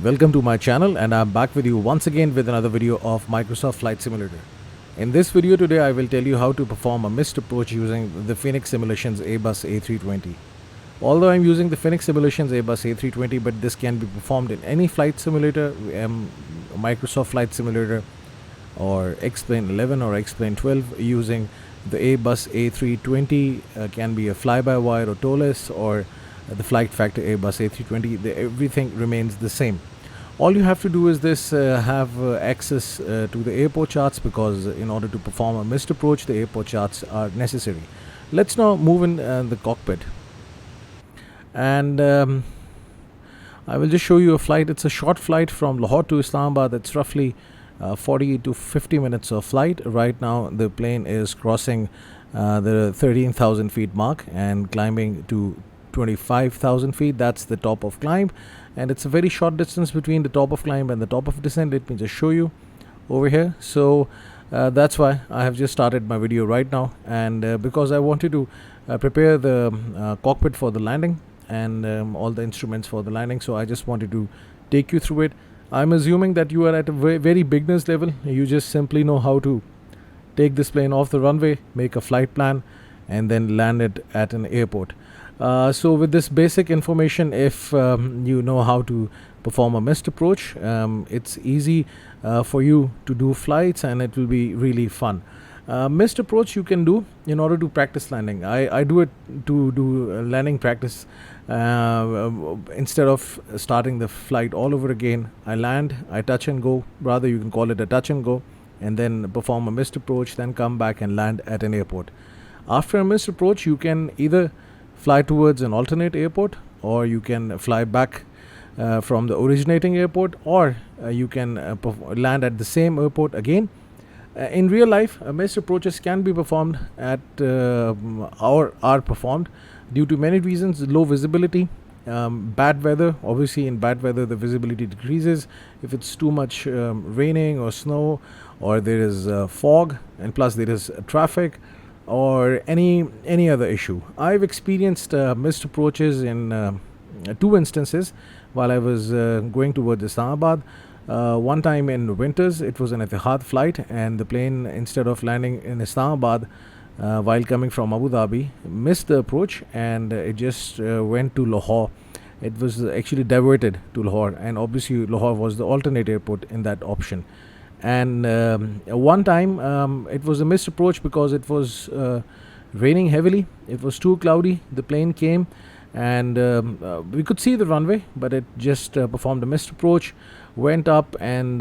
Welcome to my channel, and I'm back with you once again with another video of Microsoft Flight Simulator. In this video today I will tell you how to perform a missed approach using the Fenix Simulations Airbus A320. Although I'm using the Fenix Simulations Airbus A320, but this can be performed in any flight simulator, Microsoft Flight Simulator or X-Plane 11 or X-Plane 12 using the Airbus A320, can be a fly-by-wire or tow-less or the flight factor Airbus A320. Everything remains the same. All you have to do is this, have access to the airport charts, because in order to perform a missed approach the airport charts are necessary. Let's now move in the cockpit, and I will just show you a flight. It's a short flight from Lahore to Islamabad. It's roughly 40 to 50 minutes of flight. Right now the plane is crossing the 13,000 feet mark and climbing to 25,000 feet. That's the top of climb, and it's a very short distance between the top of climb and the top of descent. Let me just show you over here. So that's why I have just started my video right now, and because I wanted to prepare the cockpit for the landing and all the instruments for the landing, so I just wanted to take you through it. I'm assuming that you are at a very beginner's level. You just simply know how to take this plane off the runway, make a flight plan, and then land it at an airport. So with this basic information, if you know how to perform a missed approach, it's easy for you to do flights, and it will be really fun. Missed approach you can do in order to practice landing. I do it to do landing practice. Instead of starting the flight all over again, I land, I touch and go, rather you can call it a touch and go, and then perform a missed approach, then come back and land at an airport. After a missed approach, you can either fly towards an alternate airport, or you can fly back from the originating airport, or you can land at the same airport again. In real life, missed approaches can be performed at or are performed due to many reasons. Low visibility, bad weather. Obviously in bad weather the visibility decreases. If it's too much raining or snow, or there is fog, and plus there is traffic, or any other issue. I've experienced missed approaches in two instances while I was going towards Islamabad. One time in winters, it was an Etihad flight, and the plane, instead of landing in Islamabad while coming from Abu Dhabi, missed the approach, and it just went to Lahore. It was actually diverted to Lahore, and obviously Lahore was the alternate airport in that option. And one time it was a missed approach because it was raining heavily. It was too cloudy. The plane came, and we could see the runway, but it just performed a missed approach, went up and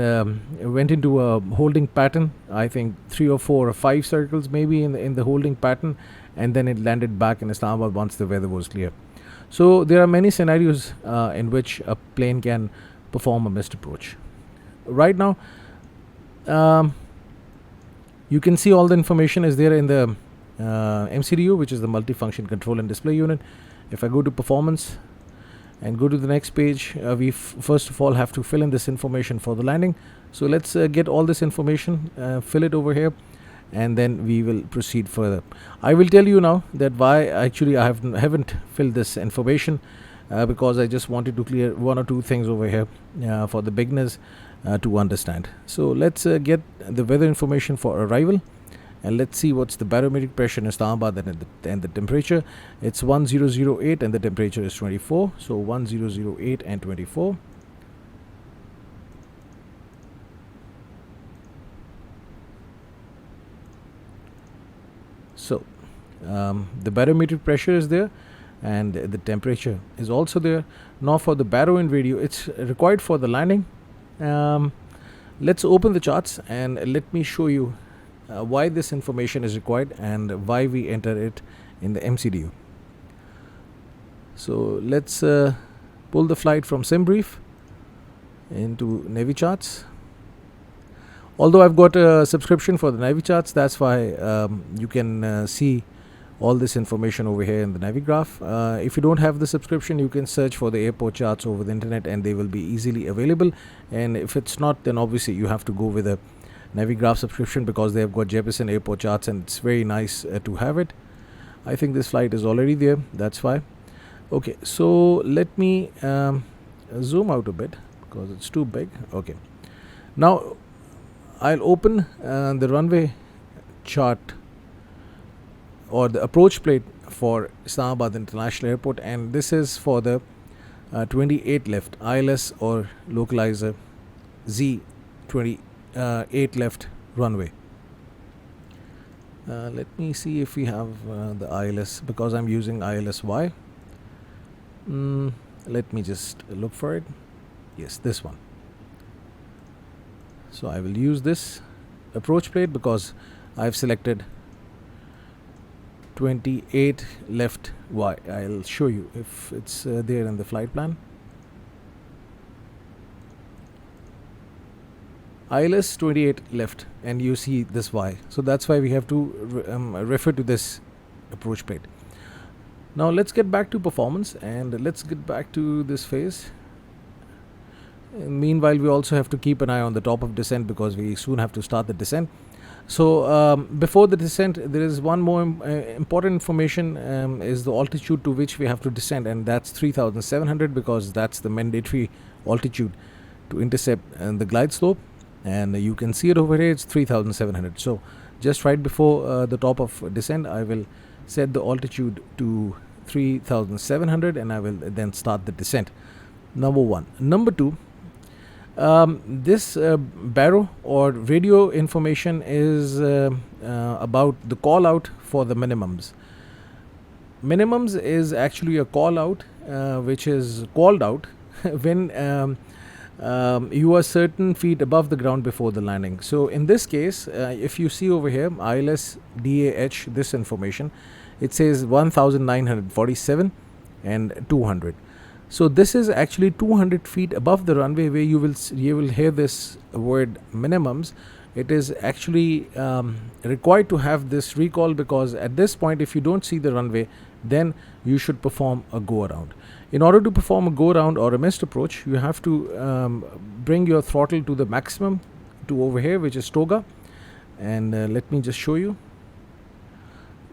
went into a holding pattern. I think 3 or 4 or 5 circles maybe in the holding pattern, and then it landed back in Islamabad once the weather was clear. So there are many scenarios in which a plane can perform a missed approach. Right now you can see all the information is there in the MCDU, which is the multifunction control and display unit. If I go to performance and go to the next page, we first of all have to fill in this information for the landing. So let's get all this information, fill it over here, and then we will proceed further. I will tell you now that why actually I haven't filled this information, because I just wanted to clear 1 or 2 things over here for the beginners to understand. So let's get the weather information for arrival, and let's see what's the barometric pressure in Islamabad and the temperature. It's 1008 and the temperature is 24. So 1008 and 24. So the barometric pressure is there, and the temperature is also there. Now for the baro in radio, it's required for the landing. Let's open the charts and let me show you why this information is required and why we enter it in the MCDU. So let's pull the flight from SimBrief into Navy charts. Although I've got a subscription for the Navy charts, that's why you can see all this information over here in the Navigraph. If you don't have the subscription, you can search for the airport charts over the internet, and they will be easily available. And if it's not, then obviously you have to go with a Navigraph subscription, because they have got Jeppesen airport charts, and it's very nice to have it. I think this flight is already there, that's why. Okay, so let me zoom out a bit. because it's too big. Okay, now I'll open the runway chart or the approach plate for Islamabad International Airport, and this is for the 28 left ILS or localizer Z28 left runway. Let me see if we have the ILS, because I'm using ILS-Y. Let me just look for it. Yes, this one. So I will use this approach plate because I've selected 28 left Y. I'll show you if it's there in the flight plan. ILS 28 left, and you see this Y. So that's why we have to refer to this approach plate. Now let's get back to performance, and let's get back to this phase. Meanwhile, we also have to keep an eye on the top of descent because we soon have to start the descent. So before the descent, there is one more important information, is the altitude to which we have to descend, and that's 3,700 because that's the mandatory altitude to intercept the glide slope. And you can see it over here, it's 3,700. So just right before the top of descent, I will set the altitude to 3,700 and I will then start the descent. Number one. Number two, this baro or radio information is about the call out for the minimums. Minimums is actually a call out which is called out when you are certain feet above the ground before the landing. So in this case, if you see over here, ILS DAH, this information, it says 1947 and 200. So this is actually 200 feet above the runway where you will hear this word minimums. It is actually required to have this recall, because at this point, if you don't see the runway, then you should perform a go around. In order to perform a go around or a missed approach, you have to bring your throttle to the maximum, to over here, which is toga. And let me just show you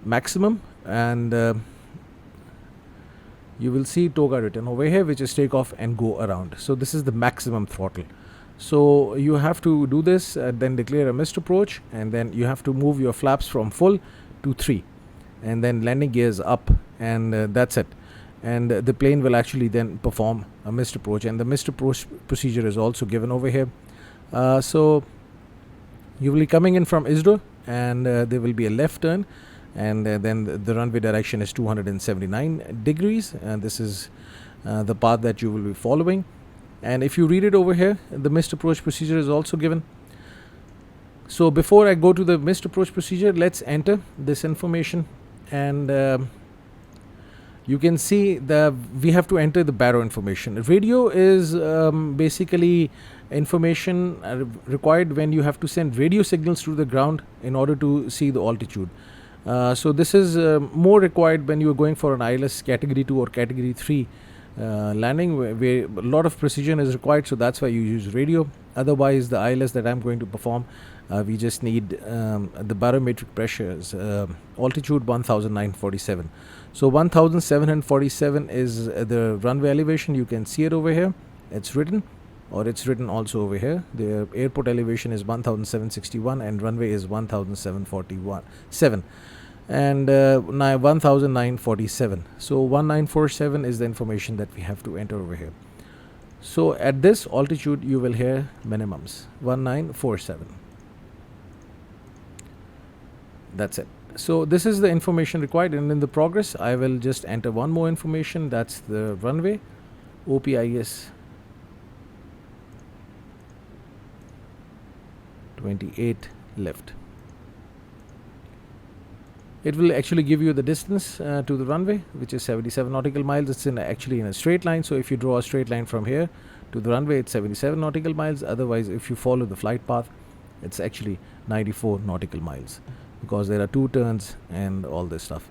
maximum, and you will see toga written over here, which is takeoff and go around. So this is the maximum throttle. So you have to do this, then declare a missed approach, and then you have to move your flaps from full to 3, and then landing gears up, and that's it. And the plane will actually then perform a missed approach, and the missed approach procedure is also given over here. So you will be coming in from ISRO, and there will be a left turn, and then the runway direction is 279 degrees, and this is the path that you will be following. And if you read it over here, the missed approach procedure is also given. So before I go to the missed approach procedure, let's enter this information, and you can see that we have to enter the baro information. Radio is basically information required when you have to send radio signals to the ground in order to see the altitude. So this is more required when you are going for an ILS category 2 or category 3 landing, where a lot of precision is required, so that's why you use radio. Otherwise, the ILS that I'm going to perform, we just need the barometric pressures, altitude 1947. So 1747 is the runway elevation. You can see it over here. It's written, or it's written also over here. The airport elevation is 1761 and runway is 1747. And 1947. So 1947 is the information that we have to enter over here. So at this altitude, you will hear minimums 1947. That's it. So this is the information required, and in the progress, I will just enter one more information. That's the runway, OPIS 28 left. It will actually give you the distance to the runway, which is 77 nautical miles. It's actually in a straight line. So if you draw a straight line from here to the runway, it's 77 nautical miles. Otherwise, if you follow the flight path, it's actually 94 nautical miles, because there are 2 turns and all this stuff.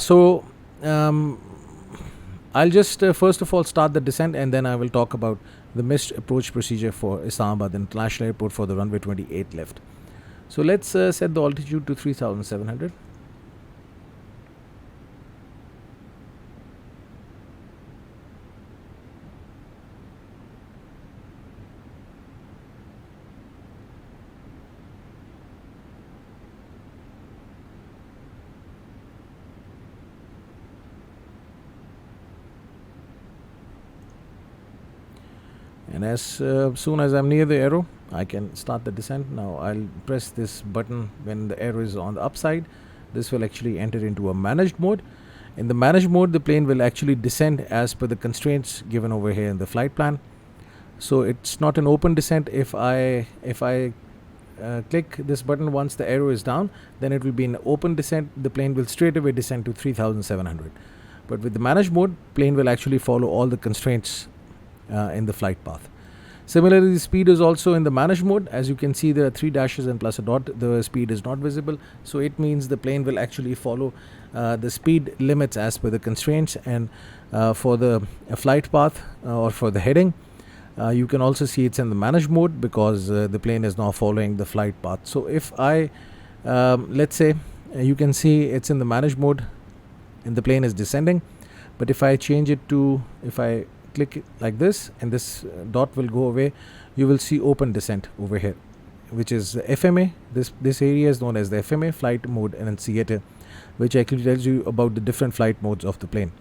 So I'll just first of all start the descent, and then I will talk about the missed approach procedure for Islamabad International Airport for the runway 28 left. So let's set the altitude to 3,700. And as soon as I'm near the arrow, I can start the descent. Now I'll press this button when the arrow is on the upside. This will actually enter into a managed mode. In the managed mode, the plane will actually descend as per the constraints given over here in the flight plan. So it's not an open descent. If I click this button once the arrow is down, then it will be an open descent. The plane will straight away descend to 3700. But with the managed mode, plane will actually follow all the constraints in the flight path. Similarly, the speed is also in the managed mode. As you can see, there are 3 dashes and plus a dot. The speed is not visible, so it means the plane will actually follow the speed limits as per the constraints. And for the flight path or for the heading, you can also see it's in the managed mode because the plane is now following the flight path. So if I let's say you can see it's in the managed mode and the plane is descending, but if I change it to, if I click it like this and this dot will go away, you will see open descent over here, which is FMA. This area is known as the FMA, flight mode annunciator, which actually tells you about the different flight modes of the plane.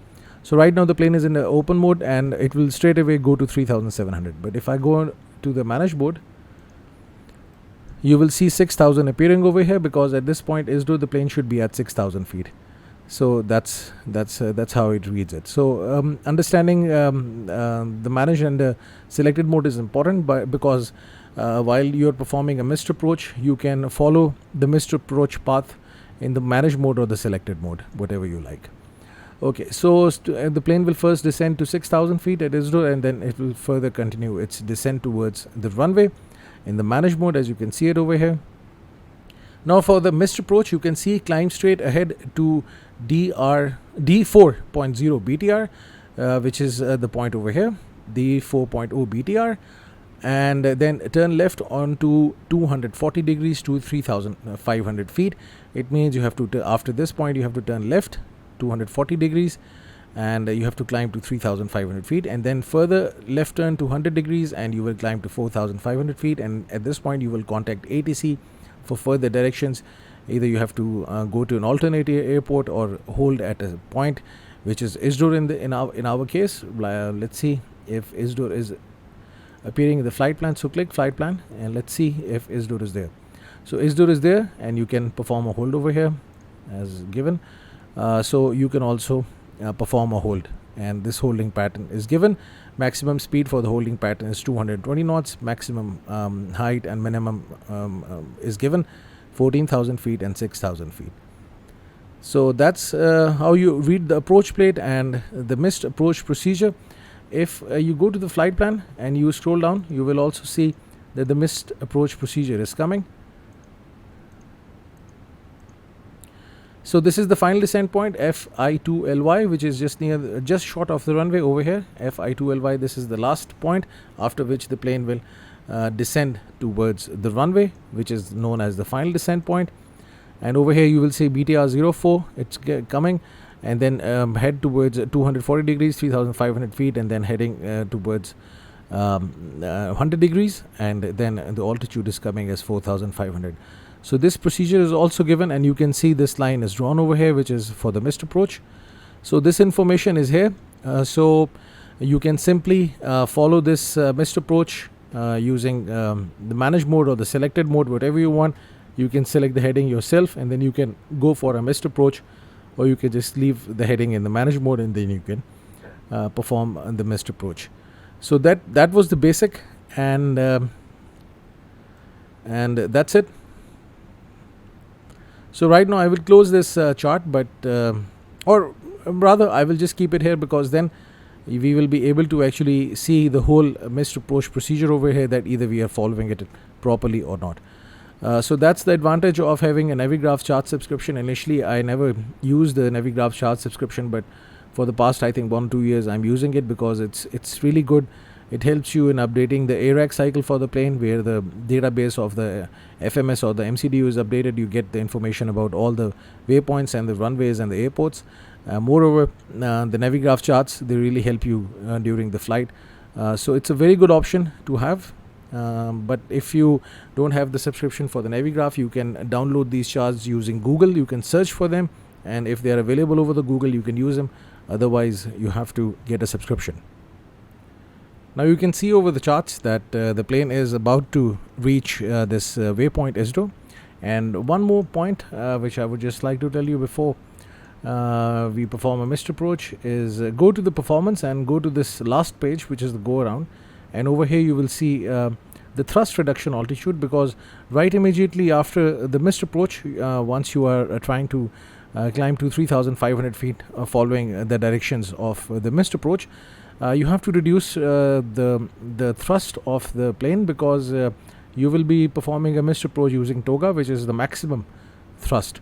So right now the plane is in the open mode and it will straight away go to 3700. But if I go to the managed mode, you will see 6000 appearing over here, because at this point the plane should be at 6000 feet. So that's how it reads it. So understanding the managed and the selected mode is important, because while you're performing a missed approach, you can follow the missed approach path in the managed mode or the selected mode, whatever you like. Okay, so the plane will first descend to 6000 feet at ISRO, and then it will further continue its descent towards the runway in the managed mode, as you can see it over here. Now for the missed approach, you can see climb straight ahead to D4.0 BTR, which is the point over here, D4.0 BTR, and then turn left onto 240 degrees to 3500 feet. It means you have to, after this point, you have to turn left 240 degrees and you have to climb to 3500 feet, and then further left turn 200 degrees and you will climb to 4500 feet. And at this point you will contact ATC for further directions. Either you have to go to an alternate airport or hold at a point which is ISRO in our case. Let's see if ISRO is appearing in the flight plan. So click flight plan and let's see if ISRO is there. So ISRO is there and you can perform a hold over here as given. So you can also perform a hold, and this holding pattern is given. Maximum speed for the holding pattern is 220 knots. Maximum height and minimum is given 14,000 feet and 6,000 feet. So that's how you read the approach plate and the missed approach procedure. If you go to the flight plan and you scroll down, you will also see that the missed approach procedure is coming. So this is the final descent point, FI2LY, which is just short of the runway over here. FI2LY, this is the last point, after which the plane will descend towards the runway, which is known as the final descent point. And over here you will see BTR04, it's coming, and then head towards 240 degrees, 3500 feet, and then heading towards 100 degrees, and then the altitude is coming as 4500. So this procedure is also given, and you can see this line is drawn over here, which is for the missed approach. So this information is here. So you can simply follow this missed approach using the managed mode or the selected mode, whatever you want. You can select the heading yourself, and then you can go for a missed approach, or you can just leave the heading in the managed mode, and then you can perform the missed approach. So that was the basic, and that's it. So right now I will close this chart, but or rather I will just keep it here, because then we will be able to actually see the whole missed approach procedure over here, that either we are following it properly or not. So that's the advantage of having a Navigraph chart subscription. Initially I never used the Navigraph chart subscription, but for the past I think 1 or 2 years I'm using it, because it's really good. It helps you in updating the ARAC cycle for the plane, where the database of the FMS or the MCDU is updated. You get the information about all the waypoints and the runways and the airports. Moreover, the Navigraph charts, they really help you during the flight. So it's a very good option to have. But if you don't have the subscription for the Navigraph, you can download these charts using Google. You can search for them, and if they are available over the Google, you can use them. Otherwise, you have to get a subscription. Now you can see over the charts that the plane is about to reach this waypoint S2. And one more point which I would just like to tell you before we perform a missed approach is go to the performance and go to this last page, which is the go around, and over here you will see the thrust reduction altitude, because right immediately after the missed approach, once you are trying to climb to 3,500 feet following the directions of the missed approach, you have to reduce the thrust of the plane, because you will be performing a missed approach using toga, which is the maximum thrust.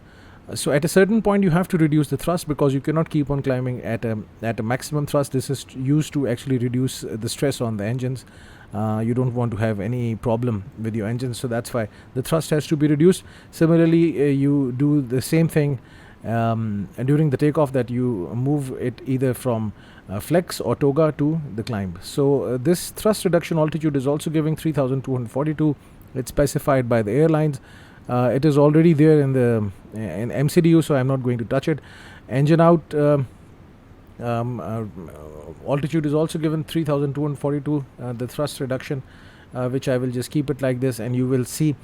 So at a certain point you have to reduce the thrust, because you cannot keep on climbing at a maximum thrust. This is used to actually reduce the stress on the engines. You don't want to have any problem with your engines, so that's why the thrust has to be reduced. Similarly, you do the same thing during the takeoff, that you move it either from flex or toga to the climb. So this thrust reduction altitude is also giving 3,242. It's specified by the airlines. It is already there in the in MCDU, so I'm not going to touch it. Engine out altitude is also given 3,242, the thrust reduction, which I will just keep it like this, and you will see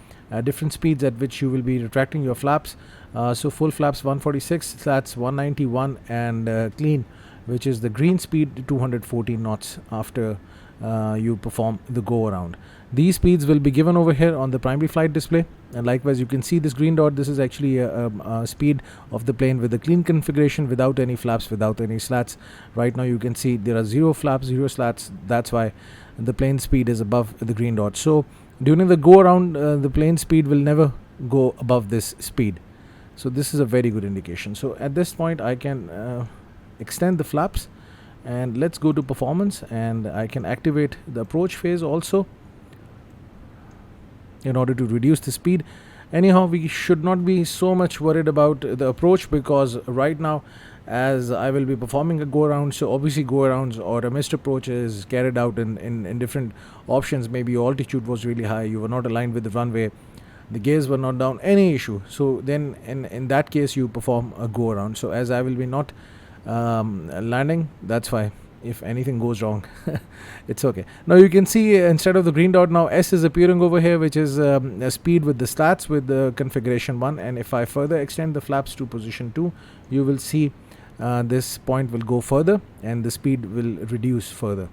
different speeds at which you will be retracting your flaps. So full flaps 146, slats 191, and clean, which is the green speed, 214 knots after you perform the go around. These speeds will be given over here on the primary flight display, and likewise you can see this green dot. This is actually a speed of the plane with the clean configuration, without any flaps, without any slats. Right now you can see there are 0 flaps, 0 slats. That's why the plane speed is above the green dot. So during the go around, the plane speed will never go above this speed. So this is a very good indication. So at this point I can extend the flaps, and let's go to performance, and I can activate the approach phase also in order to reduce the speed. Anyhow, we should not be so much worried about the approach, because right now, as I will be performing a go around, so obviously go arounds or a missed approach is carried out in different options. Maybe your altitude was really high, you were not aligned with the runway, the gears were not down, any issue. So then in that case you perform a go around. So as I will be not landing, that's why if anything goes wrong it's okay. Now you can see instead of the green dot, now S is appearing over here, which is a speed with the slats with the configuration 1, and if I further extend the flaps to position 2, you will see this point will go further and the speed will reduce further.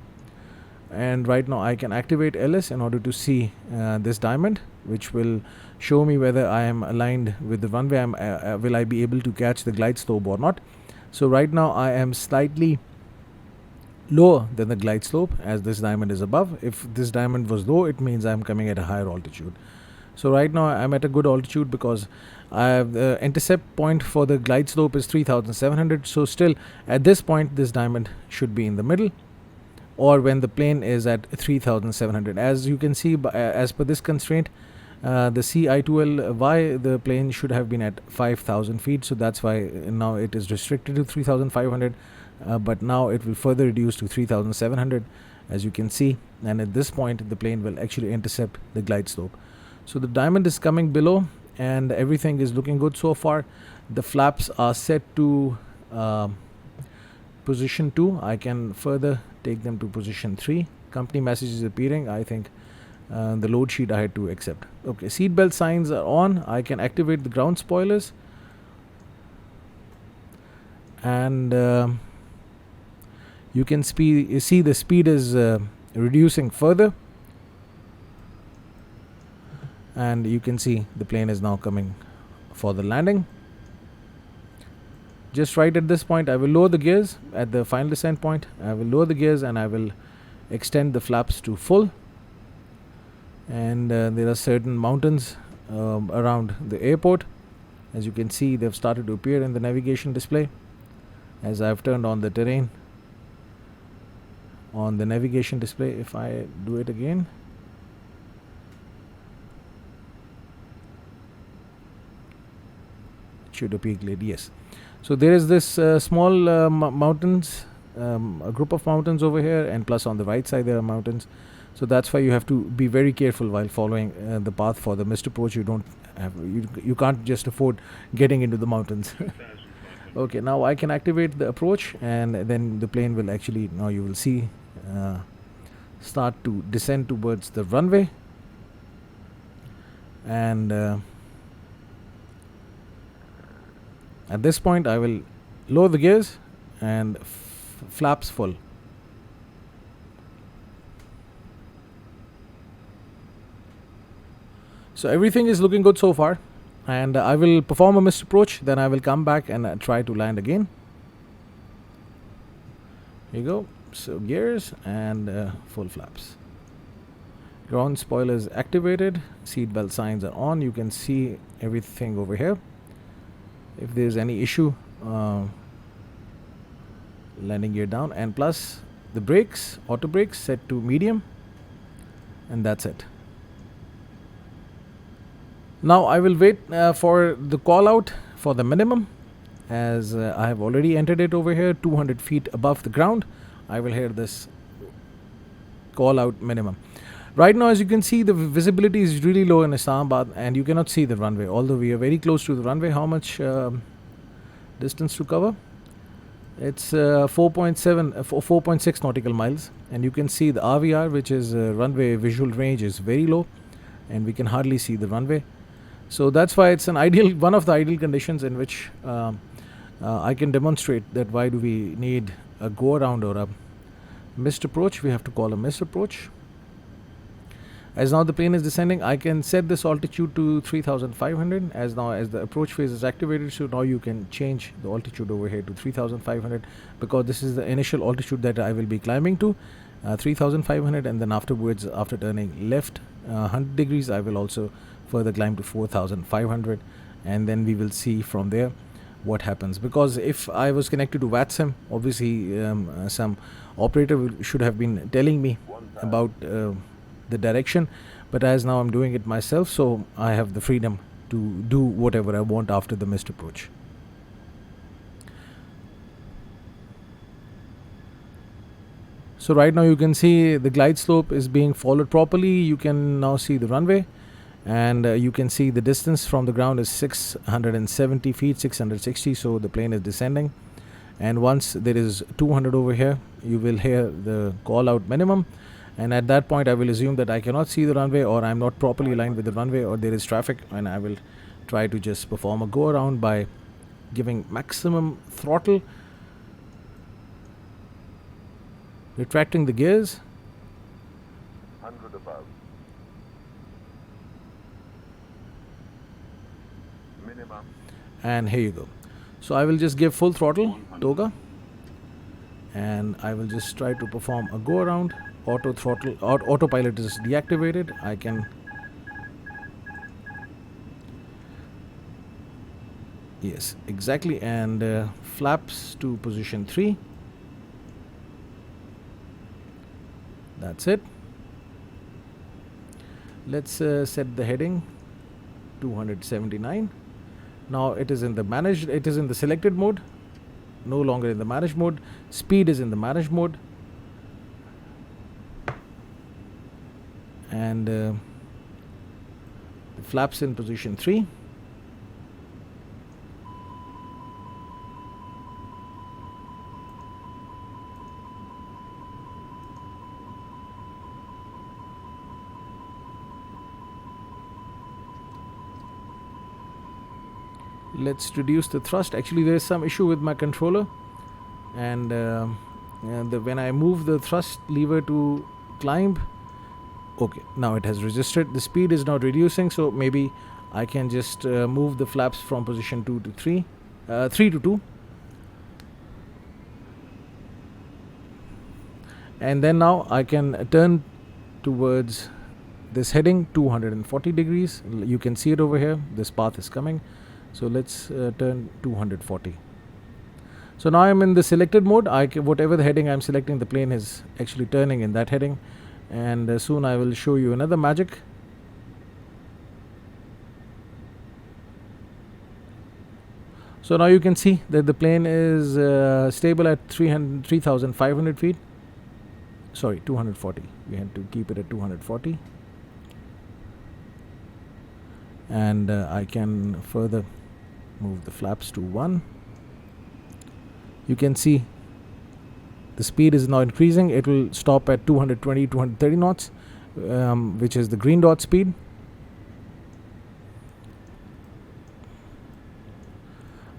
And right now I can activate LS in order to see this diamond, which will show me whether I am aligned with the runway. Will I be able to catch the glide slope or not. So right now I am slightly lower than the glide slope, as this diamond is above. If this diamond was low, it means I'm coming at a higher altitude. So right now I'm at a good altitude, because I have the intercept point for the glide slope is 3,700. So still at this point this diamond should be in the middle, or when the plane is at 3,700. As you can see, as per this constraint, the CI2LY, the plane should have been at 5,000 feet. So that's why now it is restricted to 3,500. But now it will further reduce to 3,700, as you can see, and at this point the plane will actually intercept the glide slope. So the diamond is coming below and everything is looking good so far. The flaps are set to position 2. I can further take them to position 3. Company message is appearing. I think the load sheet I had to accept. Okay, seatbelt signs are on. I can activate the ground spoilers, and you can see the speed is reducing further, and you can see the plane is now coming for the landing. Just right at this point I will lower the gears. At the final descent point I will lower the gears and I will extend the flaps to full. And there are certain mountains around the airport. As you can see, they've started to appear in the navigation display as I've turned on the terrain on the navigation display. If I do it again, it should appear clearly. Yes. So there is this small mountains, a group of mountains over here, and plus on the right side there are mountains. So that's why you have to be very careful while following the path for the missed approach. You don't have you can't just afford getting into the mountains. Okay, now I can activate the approach, and then the plane will actually, now you will see start to descend towards the runway, and at this point I will lower the gears and flaps full. So everything is looking good so far, and I will perform a missed approach, then I will come back and try to land again. Here you go. So gears and full flaps. Ground spoiler is activated, seat belt signs are on. You can see everything over here. If there's any issue, landing gear down, and plus the brakes, auto brakes set to medium, and that's it. Now I will wait for the call out for the minimum, as I have already entered it over here, 200 feet above the ground. I will hear this call out minimum. Right now, as you can see, the visibility is really low in Islamabad and you cannot see the runway, although we are very close to the runway. How much distance to cover? It's 4.6 nautical miles, and you can see the RVR, which is runway visual range, is very low, and we can hardly see the runway. So that's why it's one of the ideal conditions in which I can demonstrate that why do we need a go around or a missed approach. We have to call a missed approach. As now the plane is descending, I can set this altitude to 3,500 as the approach phase is activated. So now you can change the altitude over here to 3,500, because this is the initial altitude that I will be climbing to, 3,500, and then afterwards, after turning left 100 degrees, I will also further climb to 4,500, and then we will see from there what happens. Because if I was connected to VATSIM, obviously some operator should have been telling me about the direction, but as now I'm doing it myself, so I have the freedom to do whatever I want after the missed approach. So right now you can see the glide slope is being followed properly. You can now see the runway, and you can see the distance from the ground is 670 feet, 660. So the plane is descending, and once there is 200 over here, you will hear the call out minimum. And at that point I will assume that I cannot see the runway, or I'm not properly aligned with the runway, or there is traffic, and I will try to just perform a go around by giving maximum throttle, retracting the gears, 100 above, minimum, and here you go. So I will just give full throttle, toga, and I will just try to perform a go around. Auto throttle or autopilot is deactivated. I can, yes, exactly, and flaps to position 3. That's it. Let's set the heading 279. Now it is in the selected mode, no longer in the managed mode. Speed is in the managed mode, and the flaps in position 3. Let's reduce the thrust. Actually, there is some issue with my controller, and when I move the thrust lever to climb, okay, now it has registered. The speed is not reducing, so maybe I can just move the flaps from position 2 to 3, 3 to 2, and then now I can turn towards this heading 240 degrees. You can see it over here. This path is coming, so let's turn 240. So now I'm in the selected mode. Whatever the heading I'm selecting, the plane is actually turning in that heading. And soon I will show you another magic. So now you can see that the plane is stable at 3,500 feet. Sorry, 240. We had to keep it at 240. And I can further move the flaps to 1. You can see The speed is now increasing. It will stop at 220, 230 knots, which is the green dot speed.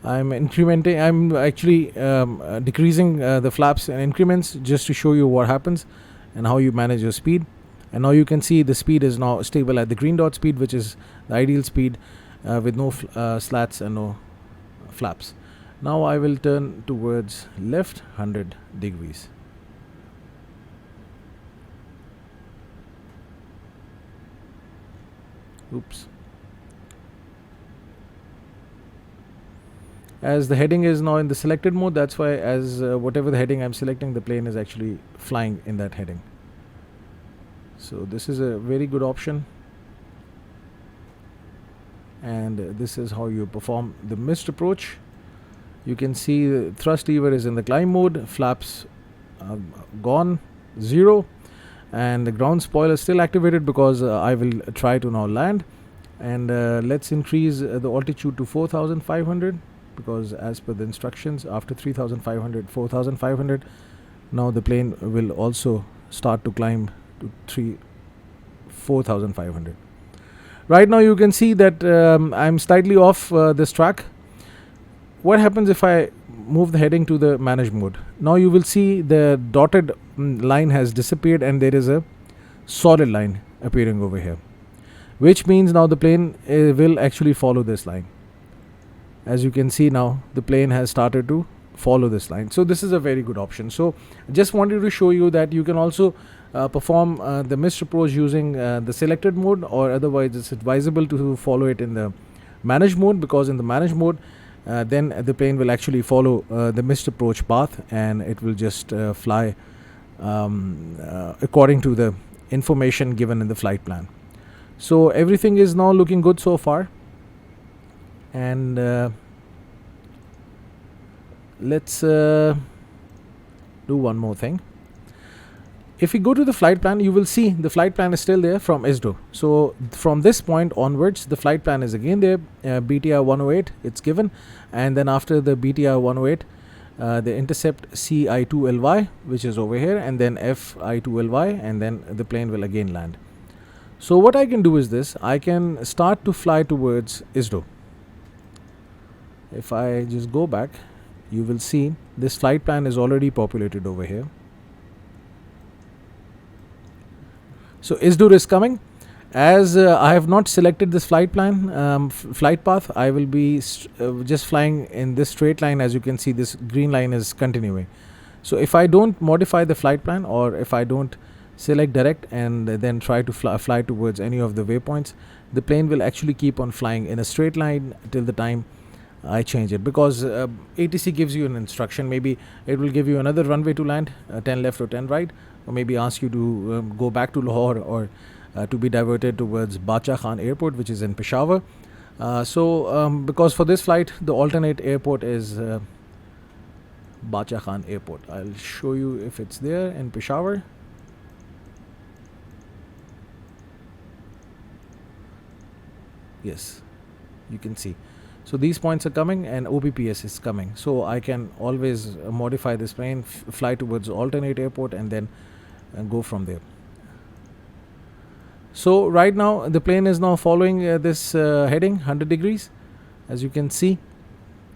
I'm actually decreasing the flaps and increments just to show you what happens and how you manage your speed. And now you can see the speed is now stable at the green dot speed, which is the ideal speed, with no slats and no flaps. Now I will turn towards left 100 degrees. Oops. As the heading is now in the selected mode, that's why as whatever the heading I'm selecting, the plane is actually flying in that heading. So this is a very good option, and this is how you perform the missed approach. You can see the thrust lever is in the climb mode, flaps gone, 0, and the ground spoiler is still activated because I will try to now land. And let's increase the altitude to 4,500, because as per the instructions, after 3,500, 4,500, now the plane will also start to climb to 4,500. Right now you can see that I'm slightly off this track. What happens if I move the heading to the manage mode? Now you will see the dotted line has disappeared and there is a solid line appearing over here, which means now the plane will actually follow this line. As you can see, now the plane has started to follow this line. So this is a very good option. So just wanted to show you that you can also perform the missed approach using the selected mode, or otherwise it's advisable to follow it in the manage mode, because in the manage mode then the plane will actually follow the missed approach path, and it will just fly according to the information given in the flight plan. So everything is now looking good so far. And let's do one more thing. If we go to the flight plan, you will see the flight plan is still there from ISDO. So from this point onwards, the flight plan is again there. BTR 108, it's given, and then after the BTR 108, the intercept CI2LY, which is over here, and then FI2LY, and then the plane will again land. So what I can do is this: I can start to fly towards ISDO. If I just go back, you will see this flight plan is already populated over here. So ISDO is coming. As I have not selected this flight plan, flight path, I will be just flying in this straight line. As you can see, this green line is continuing. So if I don't modify the flight plan, or if I don't select direct and then try to fly towards any of the waypoints, the plane will actually keep on flying in a straight line till the time I change it, because ATC gives you an instruction. Maybe it will give you another runway to land, 10 left or 10 right, or maybe ask you to go back to Lahore, or to be diverted towards Bacha Khan Airport, which is in Peshawar. Because for this flight the alternate airport is Bacha Khan Airport. I'll show you if it's there in Peshawar. Yes, you can see. So these points are coming and OPPS is coming. So I can always modify this plane, fly towards alternate airport, and then go from there. So right now the plane is now following this heading 100 degrees. As you can see,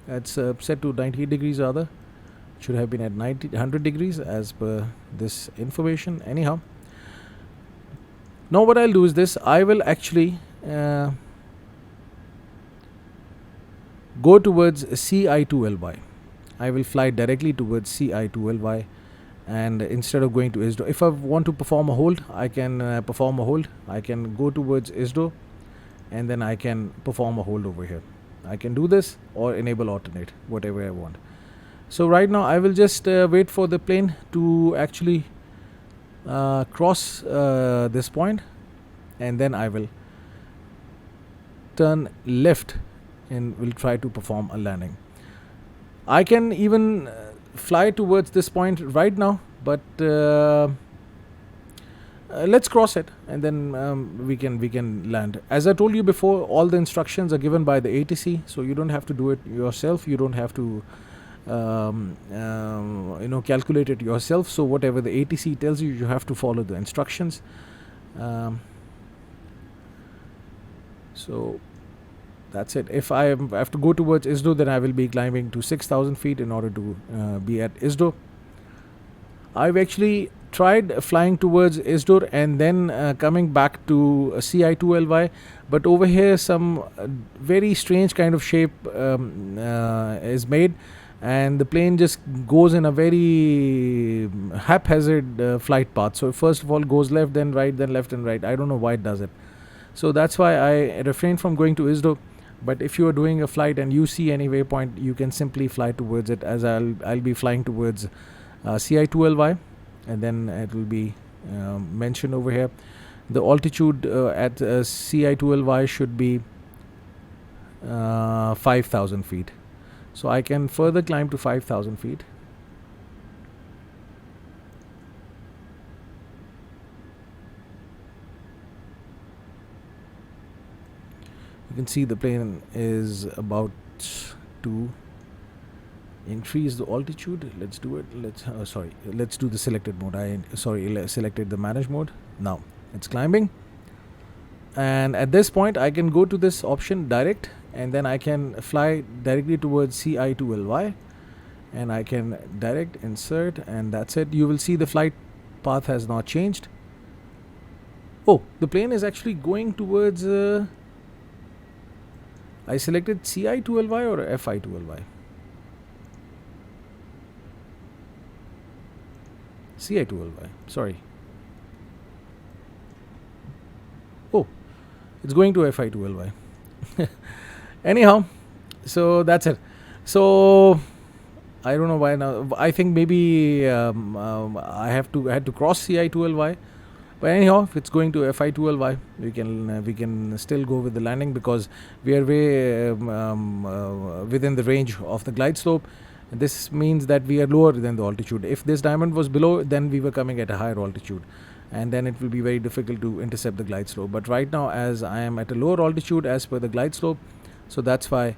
it's set to 90 degrees rather. It should have been at 100 degrees as per this information. Anyhow, now what I'll do is this: I will actually go towards CI2LY. I will fly directly towards CI2LY, and instead of going to ISDO, if I want to perform a hold, I can perform a hold. I can go towards ISDO, and then I can perform a hold over here. I can do this or enable alternate, whatever I want. So right now I will just wait for the plane to actually cross this point, and then I will turn left and will try to perform a landing. I can even fly towards this point right now, but let's cross it, and then we can land. As I told you before, all the instructions are given by the ATC, so you don't have to do it yourself. You don't have to calculate it yourself. So whatever the ATC tells you, you have to follow the instructions. So that's it. If I have to go towards ISDO, then I will be climbing to 6,000 feet in order to be at ISDO. I've actually tried flying towards ISDO and then coming back to CI2LY, but over here some very strange kind of shape is made, and the plane just goes in a very haphazard flight path. So first of all goes left, then right, then left and right. I don't know why it does it. So that's why I refrain from going to ISDO. But if you are doing a flight and you see any waypoint, you can simply fly towards it, as I'll be flying towards CI2LY, and then it will be mentioned over here. The altitude at CI2LY should be 5,000 feet. So I can further climb to 5,000 feet. You can see the plane is about to increase the altitude. Let's do it. Let's do the selected mode. Selected the manage mode. Now it's climbing, and at this point I can go to this option direct, and then I can fly directly towards CI2LY, and I can direct insert, and that's it. You will see the flight path has not changed. Oh, the plane is actually going towards I selected CI2LY or FI2LY. CI2LY, sorry. Oh, it's going to FI2LY. Anyhow, so that's it. So I don't know why now. I think maybe I had to cross CI2LY. But anyhow, if it's going to FI2LY, we can still go with the landing, because we are way within the range of the glide slope. This means that we are lower than the altitude. If this diamond was below, then we were coming at a higher altitude, and then it will be very difficult to intercept the glide slope. But right now, as I am at a lower altitude as per the glide slope, so that's why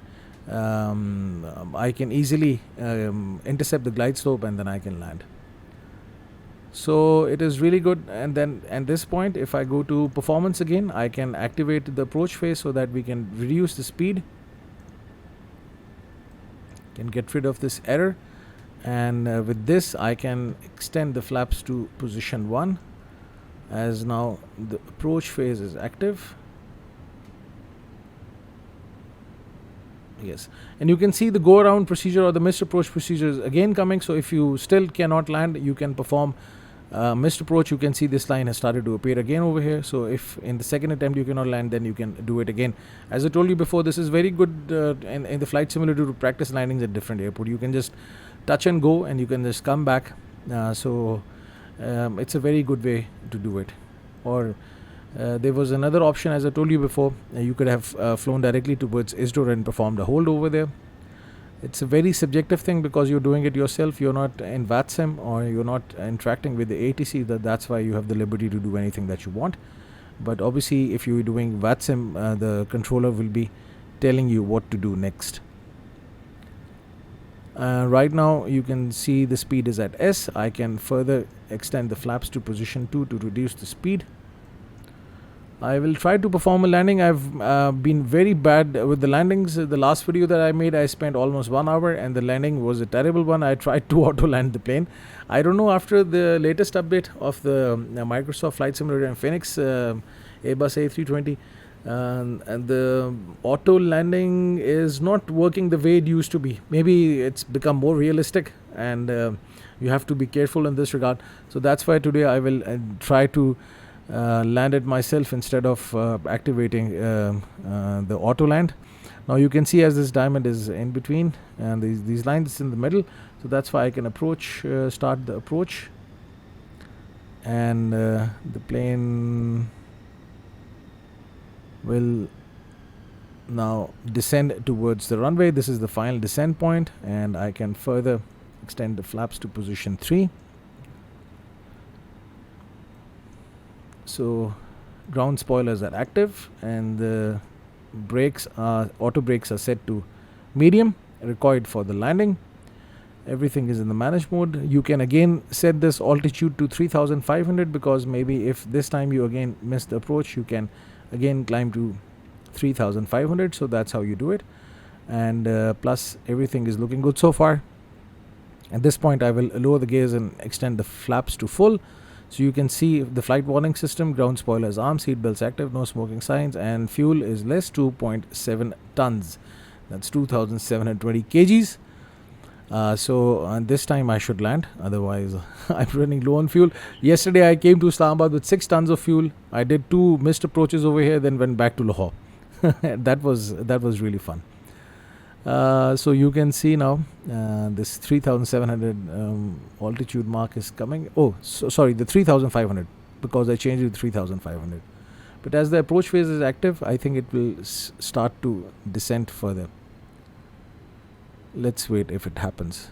I can easily intercept the glide slope, and then I can land. So it is really good. And then at this point, if I go to performance again, I can activate the approach phase so that we can reduce the speed, can get rid of this error, and with this I can extend the flaps to position 1, as now the approach phase is active. Yes, and you can see the go around procedure or the missed approach procedure is again coming. So if you still cannot land, you can perform missed approach. You can see this line has started to appear again over here. So if in the second attempt you cannot land, then you can do it again. As I told you before, this is very good in the flight simulator to practice landings at different airport. You can just touch and go, and you can just come back. So it's a very good way to do it. Or there was another option, as I told you before. You could have flown directly towards ISDO and performed a hold over there. It's a very subjective thing, because you're doing it yourself. You're not in VATSIM, or you're not interacting with the ATC. That's why you have the liberty to do anything that you want. But obviously, if you're doing VATSIM, the controller will be telling you what to do next. Right now, you can see the speed is at S. I can further extend the flaps to position 2 to reduce the speed. I will try to perform a landing. I've been very bad with the landings. The last video that I made, I spent almost 1 hour, and the landing was a terrible one. I tried to auto land the plane. I don't know, after the latest update of the Microsoft Flight Simulator and Fenix Airbus A320, and the auto landing is not working the way it used to be. Maybe it's become more realistic, and you have to be careful in this regard. So that's why today I will try to land it myself instead of activating the auto land. Now you can see, as this diamond is in between, and these lines in the middle, so that's why I can start the approach, and the plane will now descend towards the runway. This is the final descent point, and I can further extend the flaps to position 3. So ground spoilers are active, and the auto brakes are set to medium, required for the landing. Everything is in the manage mode. You can again set this altitude to 3500, because maybe if this time you again miss the approach, you can again climb to 3500. So that's how you do it. And plus everything is looking good so far. At this point I will lower the gears and extend the flaps to full, so you can see the flight warning system, ground spoilers armed, seat belts active, no smoking signs, and fuel is less, 2.7 tons. That's 2720 kgs. So this time I should land, otherwise I'm running low on fuel. Yesterday I came to Islamabad with 6 tons of fuel. I did 2 missed approaches over here, then went back to Lahore. that was really fun. So you can see now this 3700 altitude mark is coming. Oh, sorry, the 3500, because I changed it to 3500. But as the approach phase is active, I think it will start to descend further. Let's wait if it happens.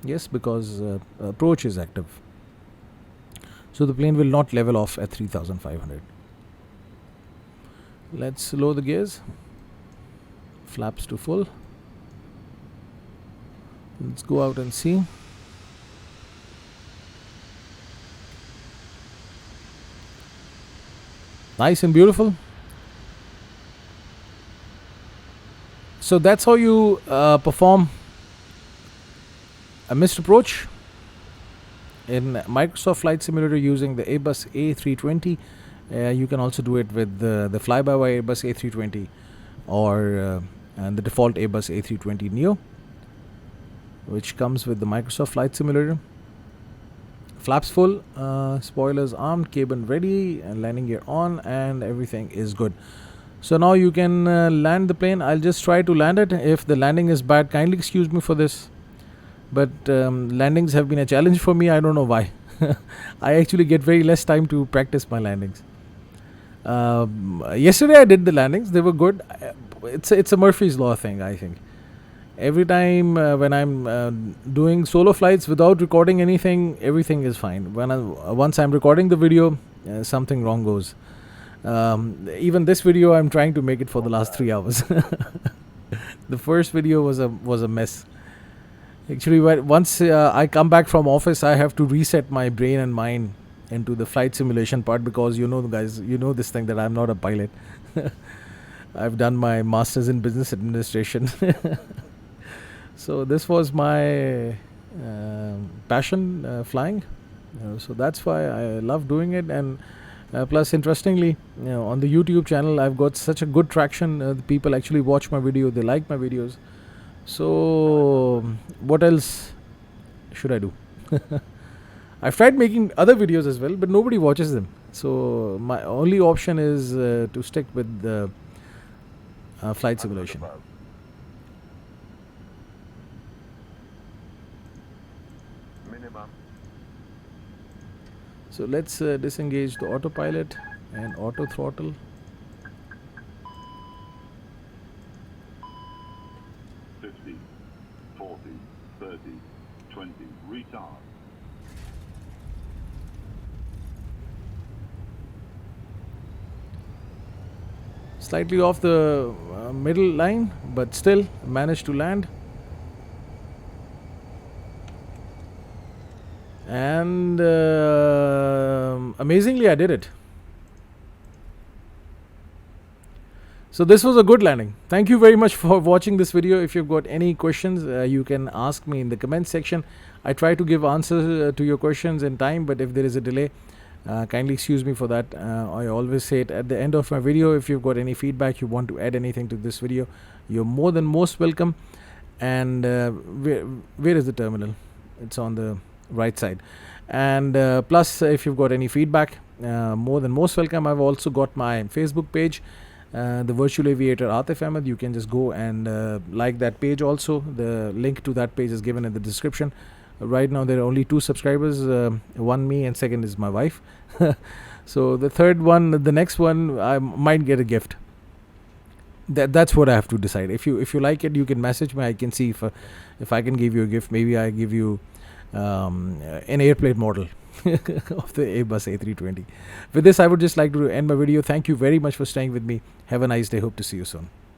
Yes, because approach is active. So the plane will not level off at 3500. Let's lower the gears. Flaps to full. Let's go out and see. Nice and beautiful. So that's how you perform a missed approach in Microsoft Flight Simulator using the Airbus A320. You can also do it with the fly-by-wire Airbus A320 or and the default Airbus A320 Neo, which comes with the Microsoft Flight Simulator. Flaps full, spoilers armed, cabin ready, and landing gear on, and everything is good. So now you can land the plane. I'll just try to land it. If the landing is bad, kindly excuse me for this. But landings have been a challenge for me. I don't know why. I actually get very less time to practice my landings. Yesterday I did the landings. They were good. It's a Murphy's Law thing, I think. Every time when I'm doing solo flights without recording anything, everything is fine. Once I'm recording the video, something wrong goes. Even this video, I'm trying to make it for the last 3 hours. The first video was a mess. Actually, once I come back from office, I have to reset my brain and mind into the flight simulation part, because guys, this thing that I'm not a pilot. I've done my master's in business administration. So this was my passion, flying. So that's why I love doing it. And plus, interestingly, on the YouTube channel, I've got such a good traction. The people actually watch my video. They like my videos. So what else should I do? I've tried making other videos as well, but nobody watches them. So my only option is to stick with the flight simulation. Minimum. So let's disengage the autopilot and auto throttle. Retard. Slightly off the middle line, but still managed to land. And amazingly, I did it. So this was a good landing. Thank you very much for watching this video. If you've got any questions, you can ask me in the comment section. I try to give answers to your questions in time, but if there is a delay, kindly excuse me for that. I always say it at the end of my video. If you've got any feedback, you want to add anything to this video, you're more than most welcome. And where is the terminal? It's on the right side. And plus, if you've got any feedback, more than most welcome. I've also got my Facebook page, the Virtual Aviator Atif Ahmed. You can just go and like that page also. The link to that page is given in the description. Right now there are only 2 subscribers, one me and second is my wife. So the third one, the next one, I might get a gift. That's what I have to decide. If you like it, you can message me. I can see if I can give you a gift. Maybe I give you an airplane model of the Airbus A320. With this, I would just like to end my video. Thank you very much for staying with me. Have a nice day. Hope to see you soon.